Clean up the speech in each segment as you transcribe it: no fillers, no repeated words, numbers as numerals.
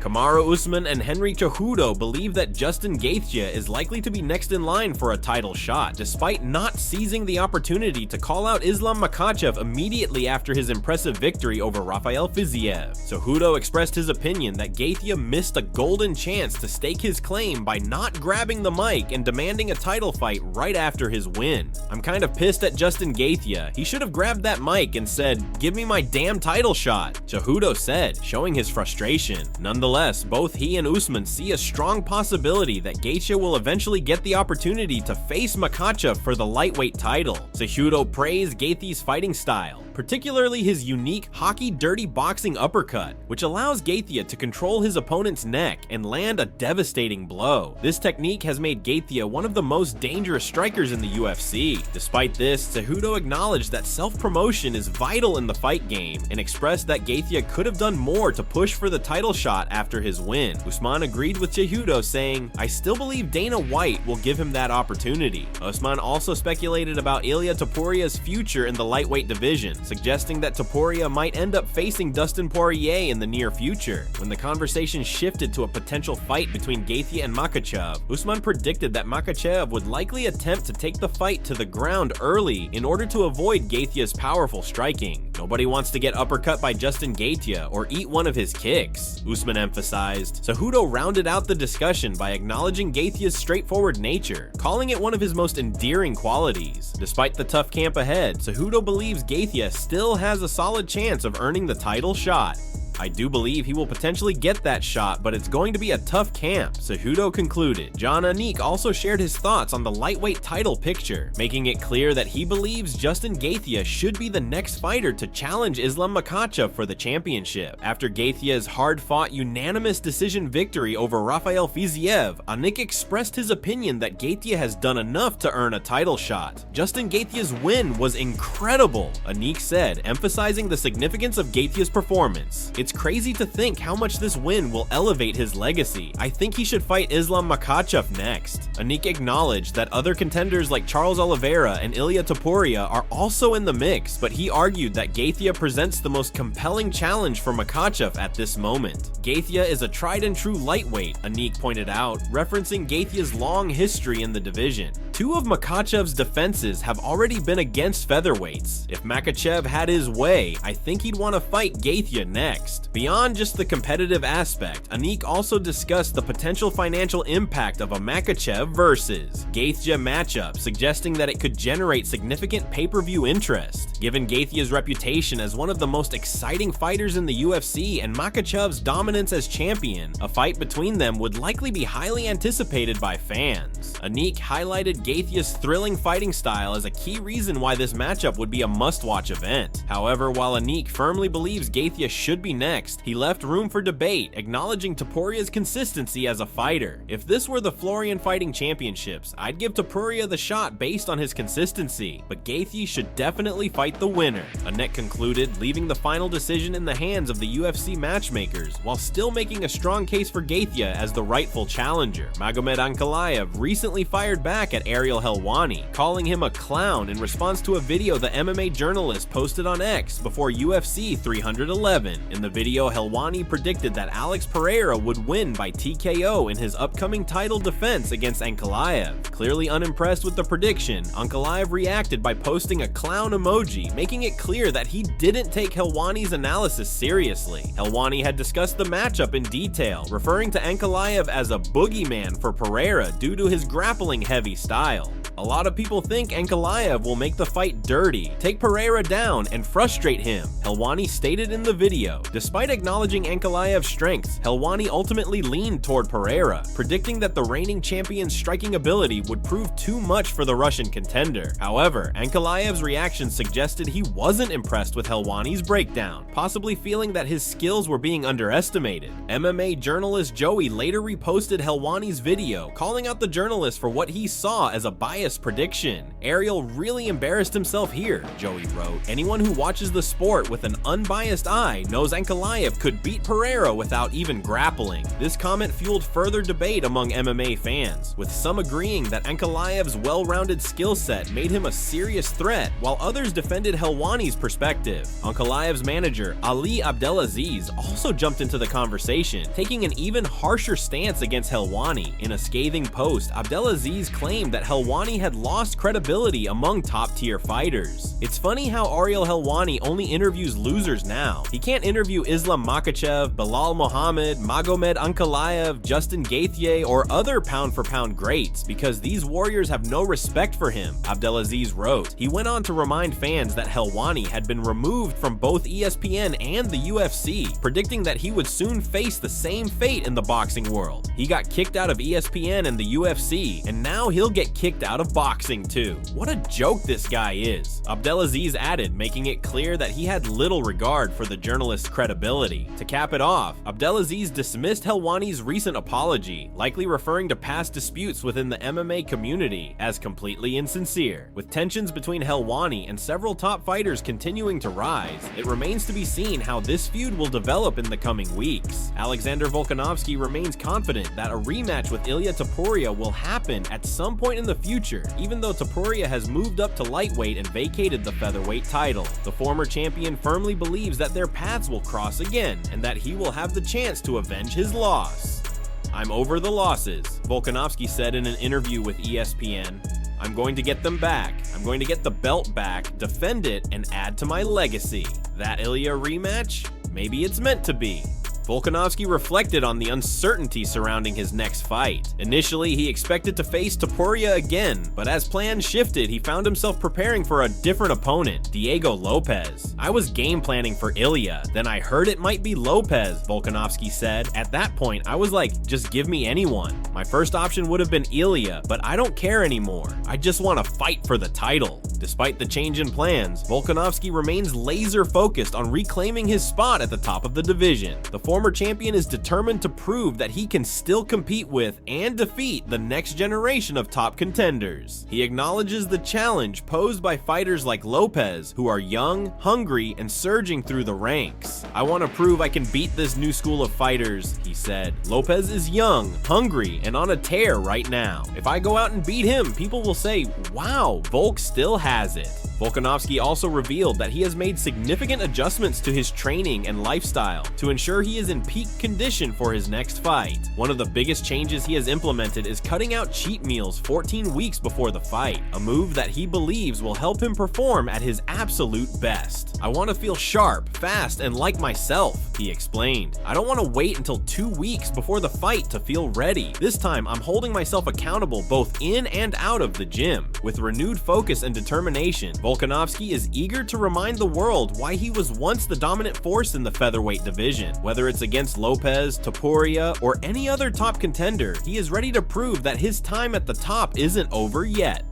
Kamaru Usman and Henry Cejudo believe that Justin Gaethje is likely to be next in line for a title shot, despite not seizing the opportunity to call out Islam Makhachev immediately after his impressive victory over Rafael Fiziev. Cejudo expressed his opinion that Gaethje missed a golden chance to stake his claim by not grabbing the mic and demanding a title fight right after his win. "I'm kind of pissed at Justin Gaethje. He should have grabbed that mic and said, 'Give me my damn title shot,'" Cejudo said, showing his frustration. Nonetheless, both he and Usman see a strong possibility that Gaethje will eventually get the opportunity to face Makhachev for the lightweight title. Cejudo praised Gaethje's fighting style, particularly his unique hockey dirty boxing uppercut, which allows Gaethje to control his opponent's neck and land a devastating blow. This technique has made Gaethje one of the most dangerous strikers in the UFC. Despite this, Cejudo acknowledged that self-promotion is vital in the fight game and expressed that Gaethje could have done more to push for the title shot after his win. Usman agreed with Cejudo, saying, "I still believe Dana White will give him that opportunity." Usman also speculated about Ilia Topuria's future in the lightweight division, suggesting that Topuria might end up facing Dustin Poirier in the near future. When the conversation shifted to a potential fight between Gaethje and Makhachev, Usman predicted that Makhachev would likely attempt to take the fight to the ground early in order to avoid Gaethje's powerful striking. "Nobody wants to get uppercut by Justin Gaethje or eat one of his kicks," Usman emphasized. Cejudo rounded out the discussion by acknowledging Gaethje's straightforward nature, calling it one of his most endearing qualities. Despite the tough camp ahead, Cejudo believes Gaethje still has a solid chance of earning the title shot. "I do believe he will potentially get that shot, but it's going to be a tough camp," Cejudo concluded. Jon Anik also shared his thoughts on the lightweight title picture, making it clear that he believes Justin Gaethje should be the next fighter to challenge Islam Makhachev for the championship. After Gaethje's hard-fought unanimous decision victory over Rafael Fiziev, Anik expressed his opinion that Gaethje has done enough to earn a title shot. "Justin Gaethje's win was incredible," Anik said, emphasizing the significance of Gaethje's performance. "It's crazy to think how much this win will elevate his legacy. I think he should fight Islam Makhachev next." Anik acknowledged that other contenders like Charles Oliveira and Ilia Topuria are also in the mix, but he argued that Gaethje presents the most compelling challenge for Makhachev at this moment. "Gaethje is a tried and true lightweight," Anik pointed out, referencing Gaethje's long history in the division. "Two of Makhachev's defenses have already been against featherweights. If Makhachev had his way, I think he'd want to fight Gaethje next." Beyond just the competitive aspect, Anik also discussed the potential financial impact of a Makhachev versus Gaethje matchup, suggesting that it could generate significant pay-per-view interest. Given Gaethje's reputation as one of the most exciting fighters in the UFC and Makhachev's dominance as champion, a fight between them would likely be highly anticipated by fans. Anik highlighted Gaethje's thrilling fighting style as a key reason why this matchup would be a must-watch event. However, while Anik firmly believes Gaethje should be next, he left room for debate, acknowledging Topuria's consistency as a fighter. "If this were the Florian Fighting Championships, I'd give Topuria the shot based on his consistency, but Gaethje should definitely fight the winner," Anik concluded, leaving the final decision in the hands of the UFC matchmakers, while still making a strong case for Gaethje as the rightful challenger. Magomed Ankalaev recently fired back at Ariel Helwani, calling him a clown in response to a video the MMA journalist posted on X before UFC 311. In the video, Helwani predicted that Alex Pereira would win by TKO in his upcoming title defense against Ankalaev. Clearly unimpressed with the prediction, Ankalaev reacted by posting a clown emoji, making it clear that he didn't take Helwani's analysis seriously. Helwani had discussed the matchup in detail, referring to Ankalaev as a boogeyman for Pereira due to his grappling-heavy style. "A lot of people think Ankalaev will make the fight dirty, take Pereira down, and frustrate him," Helwani stated in the video. Despite acknowledging Ankalaev's strengths, Helwani ultimately leaned toward Pereira, predicting that the reigning champion's striking ability would prove too much for the Russian contender. However, Ankalaev's reaction suggested he wasn't impressed with Helwani's breakdown, possibly feeling that his skills were being underestimated. MMA journalist Joey later reposted Helwani's video, calling out the journalist for what he saw as a biased unbiased prediction. Ariel really embarrassed himself here, Joey wrote. Anyone who watches the sport with an unbiased eye knows Ankalaev could beat Pereira without even grappling. This comment fueled further debate among MMA fans, with some agreeing that Ankalaev's well-rounded skill set made him a serious threat, while others defended Helwani's perspective. Ankalaev's manager, Ali Abdelaziz, also jumped into the conversation, taking an even harsher stance against Helwani. In a scathing post, Abdelaziz claimed that Helwani had lost credibility among top-tier fighters. It's funny how Ariel Helwani only interviews losers now. He can't interview Islam Makhachev, Belal Muhammad, Magomed Ankalaev, Justin Gaethje, or other pound-for-pound greats because these warriors have no respect for him, Abdelaziz wrote. He went on to remind fans that Helwani had been removed from both ESPN and the UFC, predicting that he would soon face the same fate in the boxing world. He got kicked out of ESPN and the UFC, and now he'll get kicked out of boxing too. What a joke this guy is, Abdelaziz added, making it clear that he had little regard for the journalist's credibility. To cap it off, Abdelaziz dismissed Helwani's recent apology, likely referring to past disputes within the MMA community as completely insincere. With tensions between Helwani and several top fighters continuing to rise, it remains to be seen how this feud will develop in the coming weeks. Alexander Volkanovski remains confident that a rematch with Ilia Topuria will happen at some point in the future, even though Topuria has moved up to lightweight and vacated the featherweight title. The former champion firmly believes that their paths will cross again, and that he will have the chance to avenge his loss. "I'm over the losses," Volkanovski said in an interview with ESPN. "I'm going to get them back. I'm going to get the belt back, defend it, and add to my legacy. That Ilia rematch? Maybe it's meant to be." Volkanovski reflected on the uncertainty surrounding his next fight. Initially, he expected to face Topuria again, but as plans shifted, he found himself preparing for a different opponent, Diego Lopes. "I was game planning for Ilia, then I heard it might be Lopes," Volkanovski said. "At that point, I was like, just give me anyone. My first option would have been Ilia, but I don't care anymore. I just want to fight for the title." Despite the change in plans, Volkanovski remains laser-focused on reclaiming his spot at the top of the division. The former champion is determined to prove that he can still compete with and defeat the next generation of top contenders. He acknowledges the challenge posed by fighters like Lopes, who are young, hungry, and surging through the ranks. "I want to prove I can beat this new school of fighters," he said. "Lopes is young, hungry, and on a tear right now. If I go out and beat him, people will say, wow, Volk still has it." Volkanovski also revealed that he has made significant adjustments to his training and lifestyle to ensure he is in peak condition for his next fight. One of the biggest changes he has implemented is cutting out cheat meals 14 weeks before the fight, a move that he believes will help him perform at his absolute best. "I want to feel sharp, fast, and like myself," he explained. "I don't want to wait until 2 weeks before the fight to feel ready. This time, I'm holding myself accountable both in and out of the gym." With renewed focus and determination, Volkanovski is eager to remind the world why he was once the dominant force in the featherweight division. Whether it's against Lopes, Topuria, or any other top contender, he is ready to prove that his time at the top isn't over yet.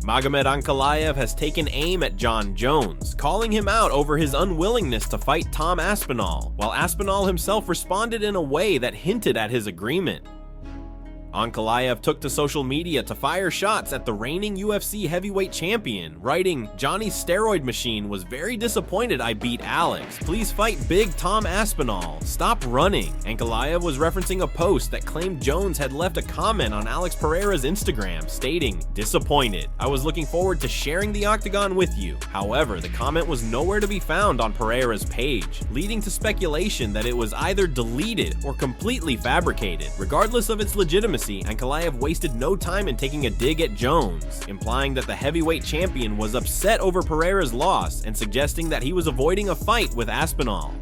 Magomed Ankalaev has taken aim at Jon Jones, calling him out over his unwillingness to fight Tom Aspinall, while Aspinall himself responded in a way that hinted at his agreement. Ankalaev took to social media to fire shots at the reigning UFC heavyweight champion, writing, "Johnny's steroid machine was very disappointed I beat Alex. Please fight big Tom Aspinall. Stop running." Ankalaev was referencing a post that claimed Jones had left a comment on Alex Pereira's Instagram, stating, "Disappointed. I was looking forward to sharing the octagon with you." However, the comment was nowhere to be found on Pereira's page, leading to speculation that it was either deleted or completely fabricated. Regardless of its legitimacy, Ankalaev wasted no time in taking a dig at Jones, implying that the heavyweight champion was upset over Pereira's loss and suggesting that he was avoiding a fight with Aspinall.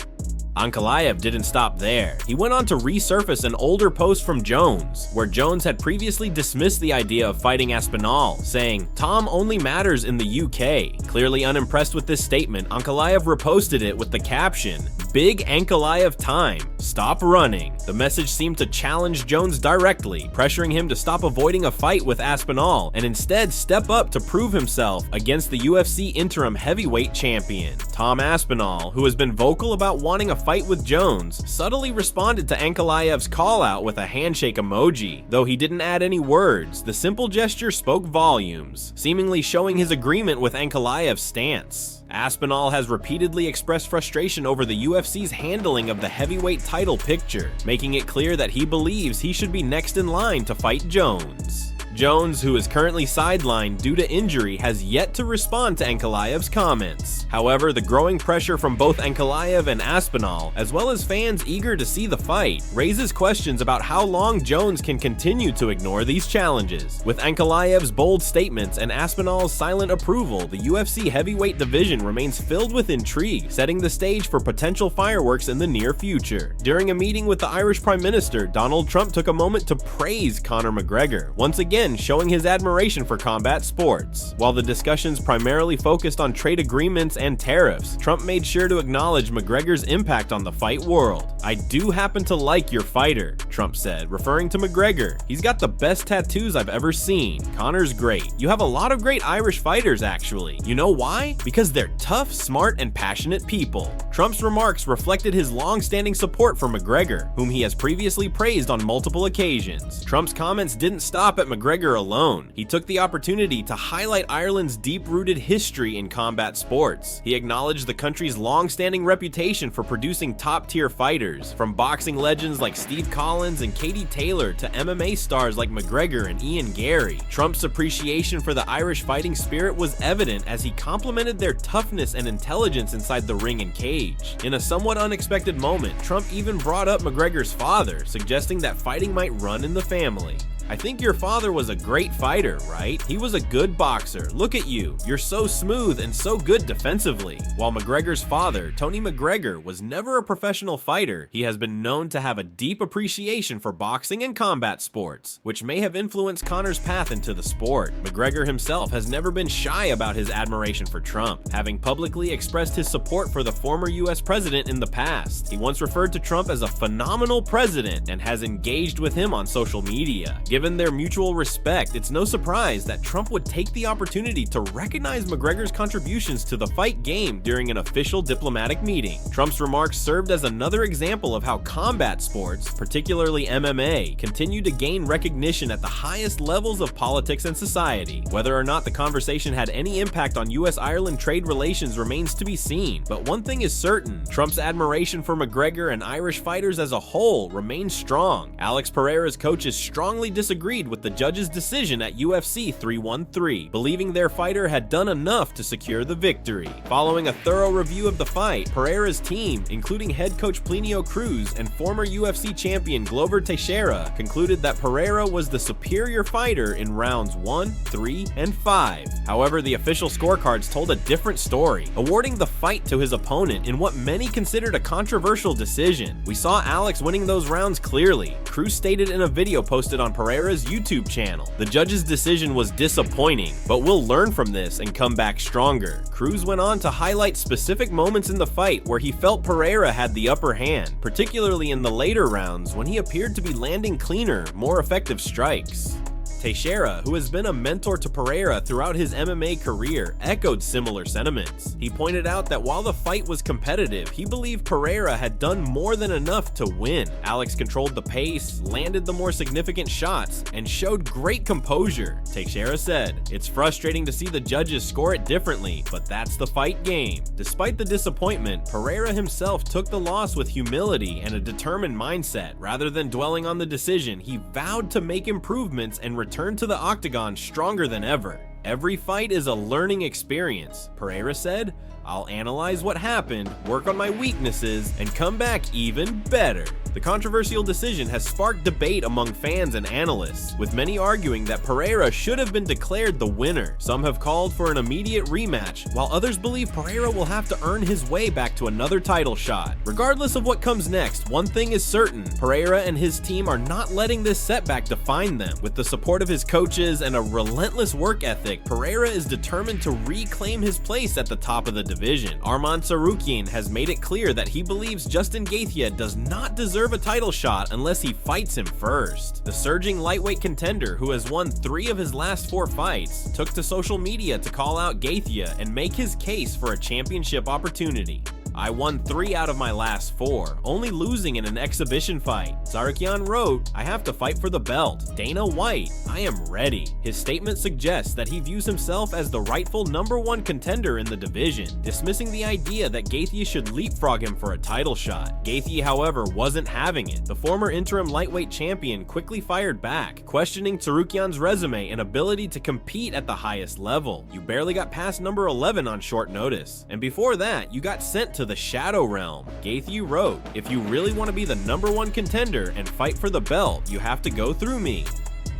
Ankalaev didn't stop there. He went on to resurface an older post from Jones, where Jones had previously dismissed the idea of fighting Aspinall, saying, "Tom only matters in the UK." Clearly unimpressed with this statement, Ankalaev reposted it with the caption, "Big Ankalaev time. Stop running." The message seemed to challenge Jones directly, pressuring him to stop avoiding a fight with Aspinall and instead step up to prove himself against the UFC interim heavyweight champion. Tom Aspinall, who has been vocal about wanting a fight with Jones, subtly responded to Ankalaev's call-out with a handshake emoji. Though he didn't add any words, the simple gesture spoke volumes, seemingly showing his agreement with Ankalaev's stance. Aspinall has repeatedly expressed frustration over the UFC's handling of the heavyweight title picture, making it clear that he believes he should be next in line to fight Jones. Jones, who is currently sidelined due to injury, has yet to respond to Ankalaev's comments. However, the growing pressure from both Ankalaev and Aspinall, as well as fans eager to see the fight, raises questions about how long Jones can continue to ignore these challenges. With Ankalaev's bold statements and Aspinall's silent approval, the UFC heavyweight division remains filled with intrigue, setting the stage for potential fireworks in the near future. During a meeting with the Irish Prime Minister, Donald Trump took a moment to praise Conor McGregor, once again showing his admiration for combat sports. While the discussions primarily focused on trade agreements and tariffs, Trump made sure to acknowledge McGregor's impact on the fight world. "I do happen to like your fighter," Trump said, referring to McGregor. "He's got the best tattoos I've ever seen. Conor's great. You have a lot of great Irish fighters, actually. You know why? Because they're tough, smart, and passionate people." Trump's remarks reflected his long-standing support for McGregor, whom he has previously praised on multiple occasions. Trump's comments didn't stop at McGregor alone. He took the opportunity to highlight Ireland's deep-rooted history in combat sports. He acknowledged the country's long-standing reputation for producing top-tier fighters, from boxing legends like Steve Collins and Katie Taylor to MMA stars like McGregor and Ian Gary. Trump's appreciation for the Irish fighting spirit was evident as he complimented their toughness and intelligence inside the ring and cage. In a somewhat unexpected moment, Trump even brought up McGregor's father, suggesting that fighting might run in the family. "I think your father was a great fighter, right? He was a good boxer. Look at you. You're so smooth and so good defensively." While McGregor's father, Tony McGregor, was never a professional fighter, he has been known to have a deep appreciation for boxing and combat sports, which may have influenced Conor's path into the sport. McGregor himself has never been shy about his admiration for Trump, having publicly expressed his support for the former US president in the past. He once referred to Trump as a phenomenal president and has engaged with him on social media. Given their mutual respect, it's no surprise that Trump would take the opportunity to recognize McGregor's contributions to the fight game during an official diplomatic meeting. Trump's remarks served as another example of how combat sports, particularly MMA, continue to gain recognition at the highest levels of politics and society. Whether or not the conversation had any impact on US-Ireland trade relations remains to be seen, but one thing is certain: Trump's admiration for McGregor and Irish fighters as a whole remains strong. Alex Pereira's coaches strongly disagreed with the judge's decision at UFC 313, believing their fighter had done enough to secure the victory. Following a thorough review of the fight, Pereira's team, including head coach Plinio Cruz and former UFC champion Glover Teixeira, concluded that Pereira was the superior fighter in rounds 1, 3, and 5. However, the official scorecards told a different story, awarding the fight to his opponent in what many considered a controversial decision. "We saw Alex winning those rounds clearly," Cruz stated in a video posted on Pereira's YouTube channel. "The judge's decision was disappointing, but we'll learn from this and come back stronger." Cruz went on to highlight specific moments in the fight where he felt Pereira had the upper hand, particularly in the later rounds when he appeared to be landing cleaner, more effective strikes. Teixeira, who has been a mentor to Pereira throughout his MMA career, echoed similar sentiments. He pointed out that while the fight was competitive, he believed Pereira had done more than enough to win. Alex controlled the pace, landed the more significant shots, and showed great composure. Teixeira said, "It's frustrating to see the judges score it differently, but that's the fight game." Despite the disappointment, Pereira himself took the loss with humility and a determined mindset. Rather than dwelling on the decision, he vowed to make improvements and return to the octagon stronger than ever. "Every fight is a learning experience," Pereira said. "I'll analyze what happened, work on my weaknesses, and come back even better." The controversial decision has sparked debate among fans and analysts, with many arguing that Pereira should have been declared the winner. Some have called for an immediate rematch, while others believe Pereira will have to earn his way back to another title shot. Regardless of what comes next, one thing is certain: Pereira and his team are not letting this setback define them. With the support of his coaches and a relentless work ethic, Pereira is determined to reclaim his place at the top of the division. Arman Tsarukyan has made it clear that he believes Justin Gaethje does not deserve a title shot unless he fights him first. The surging lightweight contender, who has won 3 of his last 4 fights, took to social media to call out Gaethje and make his case for a championship opportunity. I won 3 out of my last 4, only losing in an exhibition fight. Tsarukyan wrote, I have to fight for the belt. Dana White, I am ready. His statement suggests that he views himself as the rightful #1 contender in the division, dismissing the idea that Gaethje should leapfrog him for a title shot. Gaethje, however, wasn't having it. The former interim lightweight champion quickly fired back, questioning Tsarukyan's resume and ability to compete at the highest level. You barely got past number 11 on short notice, and before that, you got sent to the Shadow Realm. Gaethje wrote, if you really want to be the #1 contender and fight for the belt, you have to go through me.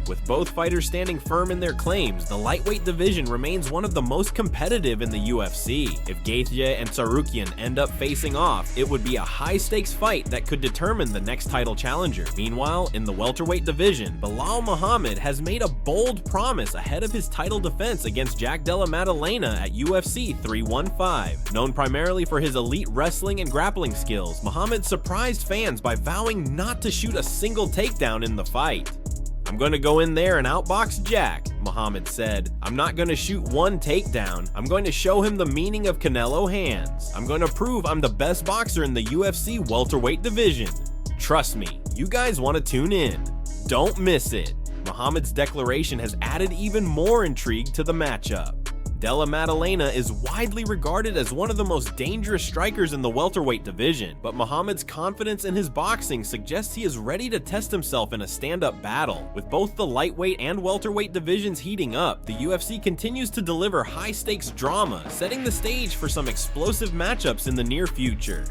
With both fighters standing firm in their claims, the lightweight division remains one of the most competitive in the UFC. If Gaethje and Tsarukyan end up facing off, it would be a high-stakes fight that could determine the next title challenger. Meanwhile, in the welterweight division, Belal Muhammad has made a bold promise ahead of his title defense against Jack Della Maddalena at UFC 315. Known primarily for his elite wrestling and grappling skills, Muhammad surprised fans by vowing not to shoot a single takedown in the fight. I'm going to go in there and outbox Jack, Muhammad said. I'm not going to shoot one takedown. I'm going to show him the meaning of Canelo hands. I'm going to prove I'm the best boxer in the UFC welterweight division. Trust me, you guys want to tune in. Don't miss it. Muhammad's declaration has added even more intrigue to the matchup. Della Maddalena is widely regarded as one of the most dangerous strikers in the welterweight division, but Muhammad's confidence in his boxing suggests he is ready to test himself in a stand-up battle. With both the lightweight and welterweight divisions heating up, the UFC continues to deliver high-stakes drama, setting the stage for some explosive matchups in the near future.